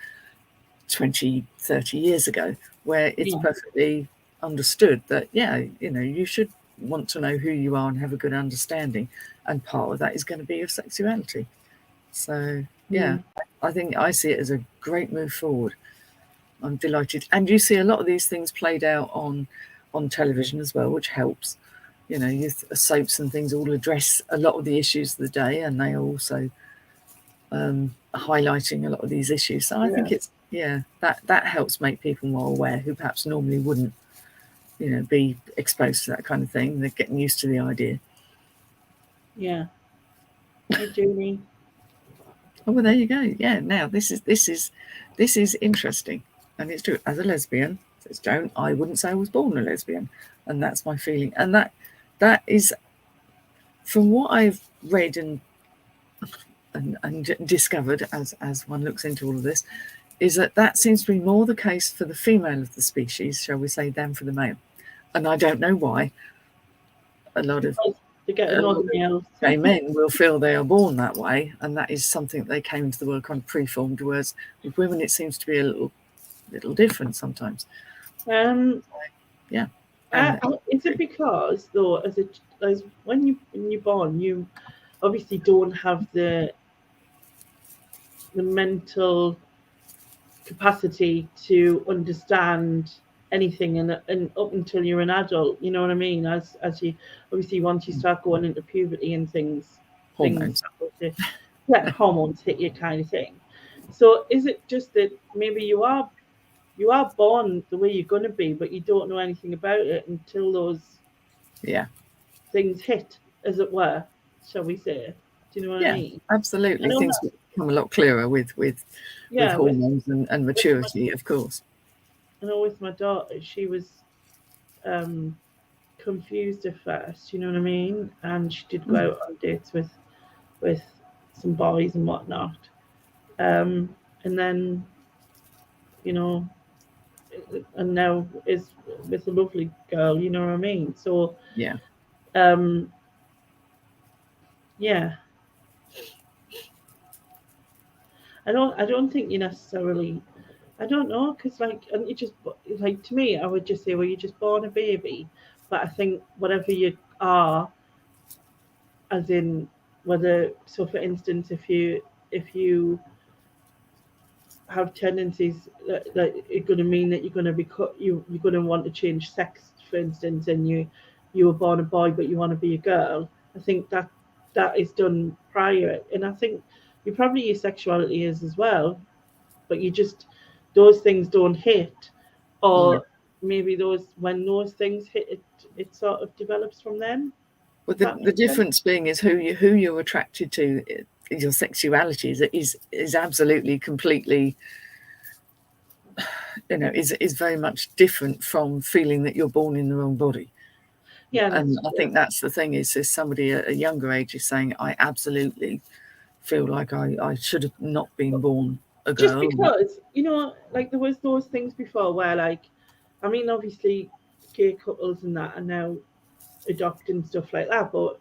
20, 30 years ago, where it's perfectly understood that, you should want to know who you are and have a good understanding. And part of that is going to be your sexuality. So, I think I see it as a great move forward. I'm delighted. And you see a lot of these things played out on television as well, which helps. Youth soaps and things all address a lot of the issues of the day, and they are also highlighting a lot of these issues. So I think it's that helps make people more aware who perhaps normally wouldn't, be exposed to that kind of thing. They're getting used to the idea. Yeah. Hey, Julie. Oh well, there you go. Yeah. Now this is interesting, and it's true. As a lesbian, says Joan, I wouldn't say I was born a lesbian, and that's my feeling. And that is, from what I've read and discovered as one looks into all of this, is that seems to be more the case for the female of the species, shall we say, than for the male. And I don't know why. A lot of gay men will feel they are born that way, and that is something they came into the world kind of preformed. Whereas with women, it seems to be a little different sometimes. Yeah. Is it because though, as when you're born, you obviously don't have the mental capacity to understand anything, and up until you're an adult, you know what I mean? As you obviously, once you start going into puberty and hormones hit you, kind of thing. So is it just that maybe you are born the way you're going to be, but you don't know anything about it until those things hit, as it were, shall we say? Do you know what I mean? Absolutely. Things become a lot clearer with hormones and maturity, of course. I know with my daughter, she was confused at first, you know what I mean? And she did go out on dates with some boys and whatnot. And then, and now is with a lovely girl, you know what I mean? So I don't think you necessarily, I don't know, because and you just, to me, I would just say, well, you're just born a baby. But I think whatever you are, as in whether, so for instance, if you have tendencies that are going to mean that you're going to be you're going to want to change sex, for instance, and you were born a boy but you want to be a girl. I think that is done prior, and I think you probably your sexuality is as well, but you just, those things don't hit, or maybe when those things hit, it sort of develops from them. Well, the difference being is who you're attracted to. Your sexuality is absolutely completely, is very much different from feeling that you're born in the wrong body. And I think that's the thing is somebody at a younger age is saying, I absolutely feel like I should have not been born a girl. Just because, there was those things before where, I mean, obviously gay couples and that are now adopting stuff like that, but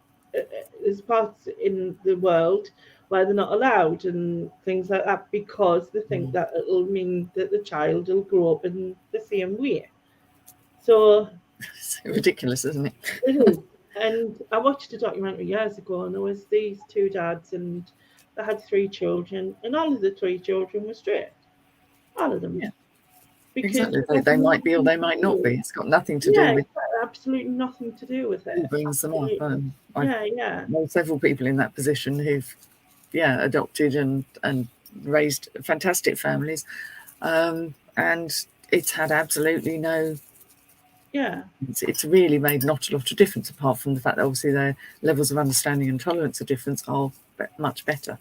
there's parts in the world where they're not allowed and things like that because they think that it'll mean that the child will grow up in the same way. So it's ridiculous, isn't it? It is. And I watched a documentary years ago, and there was these two dads, and they had three children, and all of the three children were straight, all of them, Yeah, because exactly. it had They might be or nothing they to might not do. be. It's got nothing to Yeah, do with it's got absolutely nothing to do with who it. brings them up. Absolutely. I've Yeah, yeah, known several people in that position who've, yeah, adopted and raised fantastic families, and it's had absolutely no. yeah. It's really made not a lot of difference, apart from the fact that obviously their levels of understanding and tolerance of difference are much better.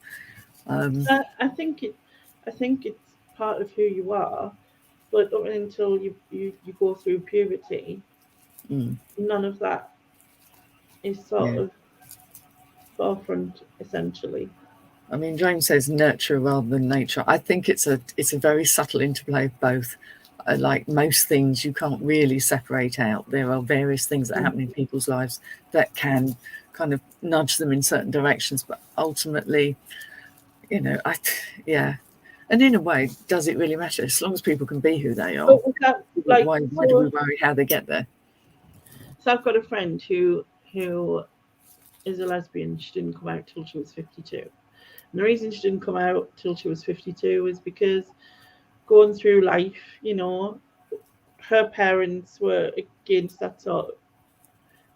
I think it's part of who you are, but up until you go through puberty, Mm, none of that is sort yeah. of forefront essentially. I mean, James says nurture rather than nature. I think it's a very subtle interplay of both. Like most things, you can't really separate out. There are various things that happen in people's lives that can kind of nudge them in certain directions, but ultimately, yeah. And in a way, does it really matter? As long as people can be who they are, But with that, like, why do we worry how they get there? so I've got a friend who is a lesbian. She didn't come out till she was 52. And the reason she didn't come out till she was 52 is because going through life, her parents were against that sort of,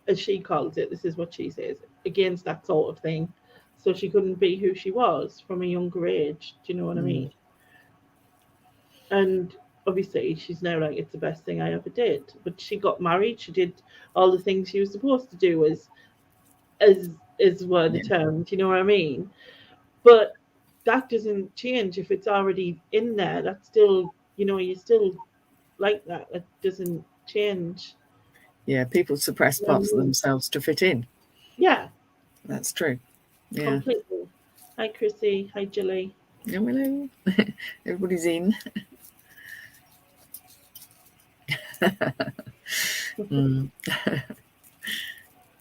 as she calls it, this is what she says, against that sort of thing. So she couldn't be who she was from a younger age. Do you know what I Mm, mean? And obviously she's now like, it's the best thing I ever did. But she got married, she did all the things she was supposed to do, as were the yeah, terms, you know what I mean? But that doesn't change if it's already in there. That's still, you still like that. That doesn't change. yeah. People suppress You know what parts I of mean? themselves to fit in. Yeah, That's true. Yeah. completely. Hi, Chrissy. Hi, Julie. Yeah, hello. Everybody's in. Mm,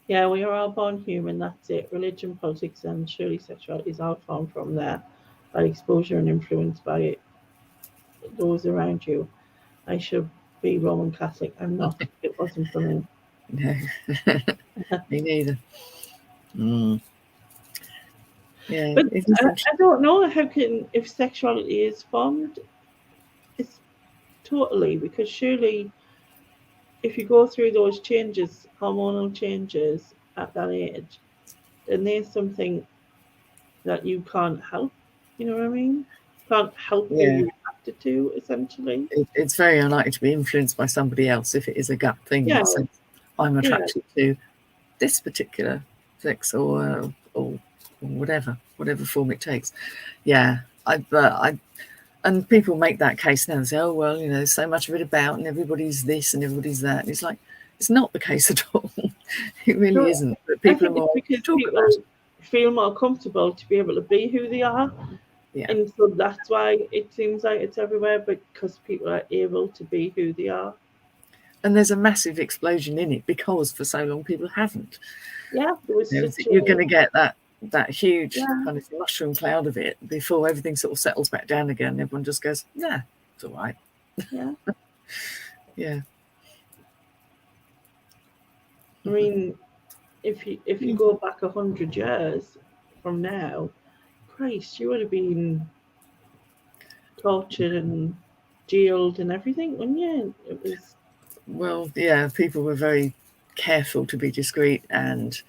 Yeah, we are all born human. That's it. Religion, politics, and surely sexuality is all formed from there by exposure and influenced by those around you. I should be Roman Catholic. I'm not. It wasn't for me. no, me neither. Mm, yeah, But it is I don't know how can if sexuality is formed. It's totally because surely if you go through those changes, hormonal changes at that age, then there's something that you can't help. You know what I mean? Can't help who yeah. you're attracted to, essentially. It's very unlikely to be influenced by somebody else if it is a gut thing Yeah, that says I'm yeah. attracted to this particular sex or whatever form it takes. Yeah, I and people make that case now and say, oh well, there's so much of it about, and everybody's this and everybody's that. And it's like it's not the case at all. It really No, isn't. But I people are think it's more because talk about people feel more comfortable to be able to be who they are. it. Yeah. And so that's why it seems like it's everywhere, because people are able to be who they are. And there's a massive explosion in it because for so long people haven't. Yeah, there was such You're a, going to get that huge yeah, kind of mushroom cloud of it before everything sort of settles back down again. Everyone just goes, nah, it's all right. yeah. Yeah. I mean, if you go back 100 years from now, Christ, you would have been tortured and jailed and everything, wouldn't you? It was, Well, yeah, people were very careful to be discreet and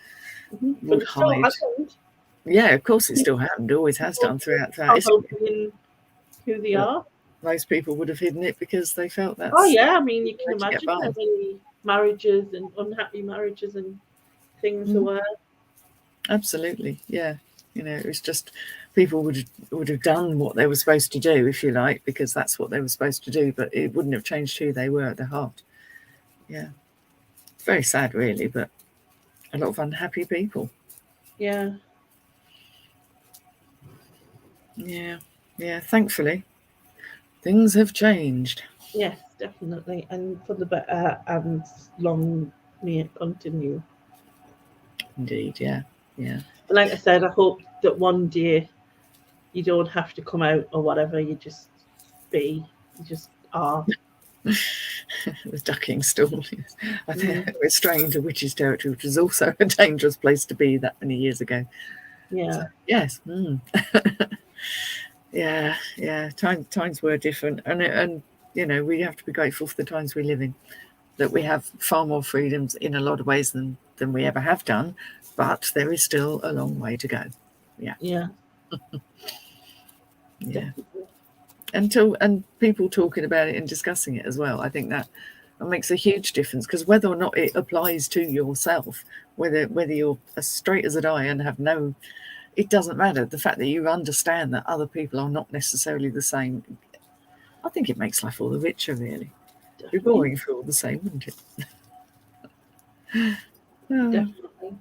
but would it still hide. happened. Yeah, of course it still happened, always has People done throughout can't help history. being who they But are. most people would have hidden it because they felt Oh that's yeah, I mean, you the can way to get imagine by. how many marriages and unhappy marriages and things there Mm, were. absolutely, yeah. It was just people would have done what they were supposed to do, if you like, because that's what they were supposed to do, but it wouldn't have changed who they were at their heart. Yeah, it's very sad, really, but a lot of unhappy people. Yeah. Yeah, yeah. Thankfully, things have changed. Yes, definitely, and for the better, and long may it continue. Indeed, yeah, yeah. And like I said, I hope that one day you don't have to come out or whatever. You just be, you just are. The ducking stool. I think we're straying into witches' territory, which was also a dangerous place to be that many years ago. Yeah. So, yes. Yeah. Times were different, and we have to be grateful for the times we live in. That we have far more freedoms in a lot of ways than we ever have done, but there is still a long way to go. Yeah. And people talking about it and discussing it as well. I think that makes a huge difference, because whether or not it applies to yourself, whether you're as straight as a die and have no, it doesn't matter. The fact that you understand that other people are not necessarily the same, I think it makes life all the richer, really. It'd be boring if we're all the same, wouldn't it? Definitely.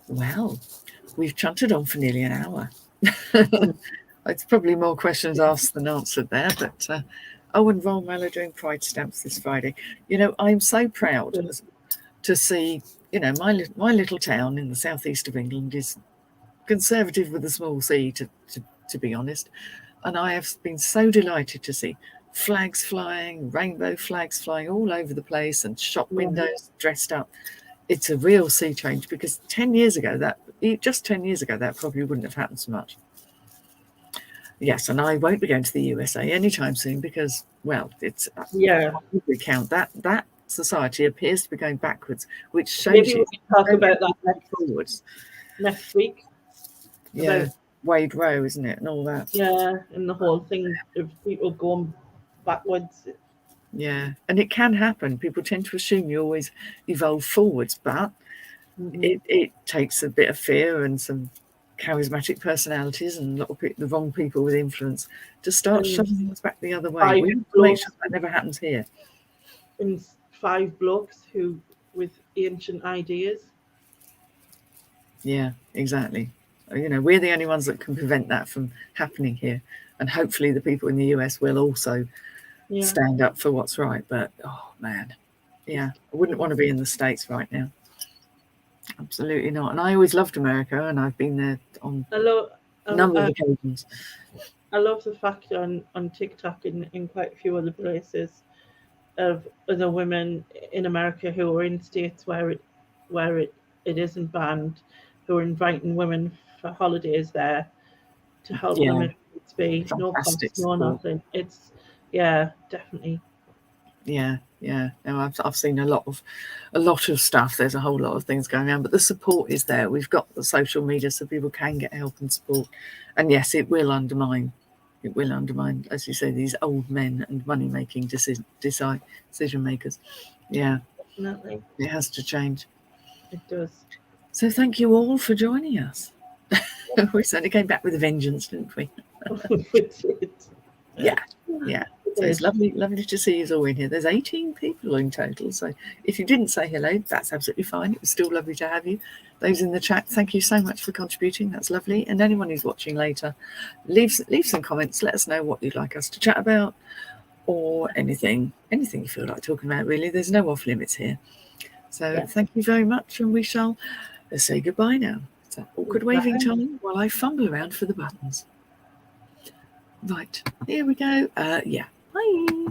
Well, we've chatted on for nearly an hour. It's probably more questions asked than answered there, but and Roll are doing Pride stamps this Friday. I'm so proud to see, my little town in the southeast of England is conservative with a small c, to be honest, and I have been so delighted to see flags flying, rainbow flags flying all over the place, and shop windows dressed up. It's a real sea change, because 10 years ago that probably wouldn't have happened so much. Yes, and I won't be going to the USA anytime soon, because, well, it's we count that society appears to be going backwards, which shows Maybe you we can talk about that forwards next week. Yeah, Wade Row, isn't it, and all that. Yeah, and the whole thing of people going backwards. Yeah, and it can happen. People tend to assume you always evolve forwards, but it takes a bit of fear and some charismatic personalities and a lot of the wrong people with influence to start shoving things back the other way. We have to make sure that never happens here. And 5 blokes who with ancient ideas. Yeah, exactly. We're the only ones that can prevent that from happening here, and hopefully the people in the US will also stand up for what's right. But oh man, I wouldn't want to be in the States right now. Absolutely not. And I always loved America, and I've been there on a number of occasions. I love the fact on TikTok and in quite a few other places of the women in America who are in states where it isn't banned, who are inviting women for holidays there to help them if it's be no cost, no nothing. It's definitely. Yeah. No, I've seen a lot of stuff. There's a whole lot of things going on, but the support is there. We've got the social media, so people can get help and support. And yes, it will undermine, as you say, these old men and money-making decision makers. Yeah, definitely. It has to change. It does. So thank you all for joining us. We certainly came back with a vengeance, didn't we? We did. Yeah. So it's lovely to see you all in here. There's 18 people in total. So if you didn't say hello, that's absolutely fine. It was still lovely to have you. Those in the chat, thank you so much for contributing. That's lovely. And anyone who's watching later, leave some comments. Let us know what you'd like us to chat about, or anything you feel like talking about, really. There's no off limits here. So thank you very much, and we shall say goodbye now. It's an awkward waving time while I fumble around for the buttons. Right, here we go. Bye.